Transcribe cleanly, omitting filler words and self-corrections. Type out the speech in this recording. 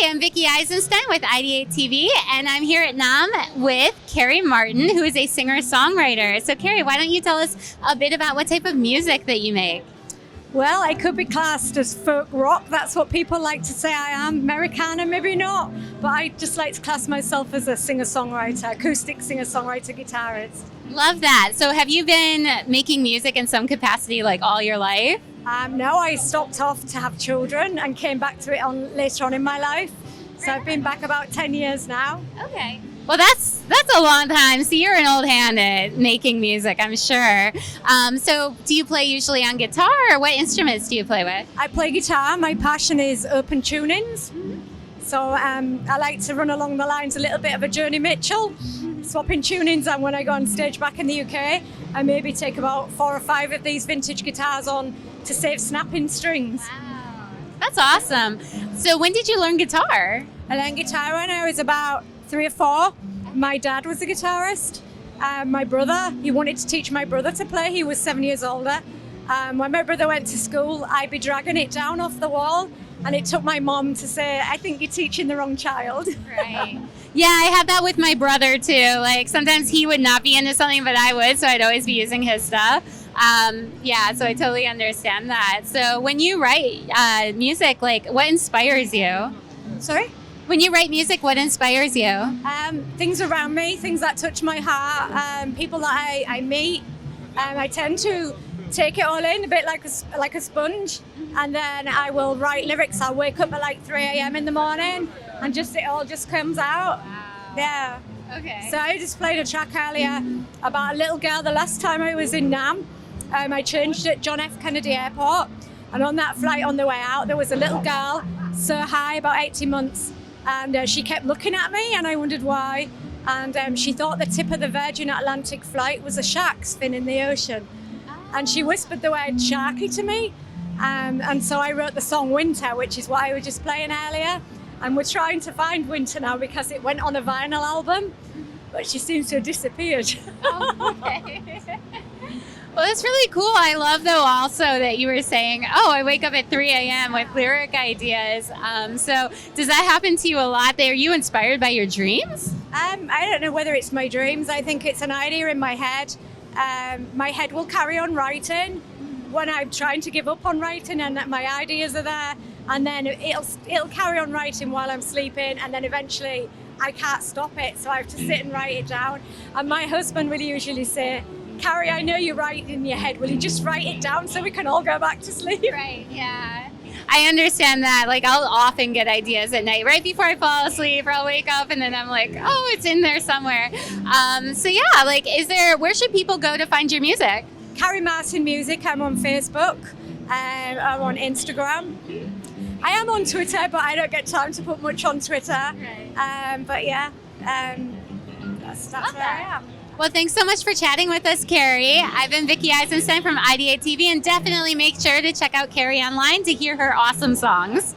Hi, I'm Vickie Eisenstein with IdeateTV, and I'm here at Namm with Carrie Martin, who is a singer-songwriter. So, Carrie, why don't you tell us a bit about what type of music that you make? Well, I could be classed as folk rock. That's what people like to say I am. Americana, maybe not. But I just like to class myself as a singer-songwriter, acoustic singer-songwriter, guitarist. Love that. So have you been making music in some capacity like all your life? No, I stopped off to have children and came back to it later on in my life. So I've been back about 10 years now. Okay. Well, that's a long time. So you're an old hand at making music, I'm sure. So do you play usually on guitar, or what instruments do you play with? I play guitar. My passion is open tunings. So I like to run along the lines a little bit of a Joni Mitchell, swapping tunings, and when I go on stage back in the UK, I maybe take about 4 or 5 of these vintage guitars on to save snapping strings. Wow. That's awesome. So when did you learn guitar? I learned guitar when I was about 3 or 4. My dad was a guitarist. My brother, he wanted to teach my brother to play. He was 7 years older. When my brother went to school, I'd be dragging it down off the wall, and it took my mom to say, I think you're teaching the wrong child. Right. Yeah, I had that with my brother too. Like sometimes he would not be into something, but I would, so I'd always be using his stuff. Yeah, so I totally understand that. So when you write music, like what inspires you? Sorry? When you write music, what inspires you? Things around me, things that touch my heart, people that I meet. I tend to take it all in a bit like a sponge, and then I will write lyrics. I'll wake up at like 3 a.m. in the morning, and it all just comes out. Wow. Yeah. Okay. So I just played a track earlier about a little girl. The last time I was in Namm, I changed at John F. Kennedy Airport, and on that flight on the way out, there was a little girl, so high, about 18 months, and she kept looking at me, and I wondered why. And she thought the tip of the Virgin Atlantic flight was a shark fin in the ocean. And she whispered the word sharky to me. And so I wrote the song Winter, which is what I was just playing earlier. And we're trying to find Winter now because it went on a vinyl album, but she seems to have disappeared. Oh, okay. Well, that's really cool. I love, though, also that you were saying, oh, I wake up at 3 a.m. with lyric ideas. So does that happen to you a lot? Are you inspired by your dreams? I don't know whether it's my dreams. I think it's an idea in my head. My head will carry on writing when I'm trying to give up on writing, and that my ideas are there, and then it'll carry on writing while I'm sleeping, and then eventually I can't stop it, so I have to sit and write it down. And my husband will usually say, Carrie, I know you write in your head, will you just write it down so we can all go back to sleep? Right, yeah. I understand that. Like, I'll often get ideas at night right before I fall asleep, or I'll wake up and then I'm like, oh, it's in there somewhere. So yeah, like, where should people go to find your music? Carrie Martin Music. I'm on Facebook. I'm on Instagram. I am on Twitter, but I don't get time to put much on Twitter. Right. But yeah, that's where I am. Well, thanks so much for chatting with us, Carrie. I've been Vickie Eisenstein from IdeateTV, and definitely make sure to check out Carrie online to hear her awesome songs.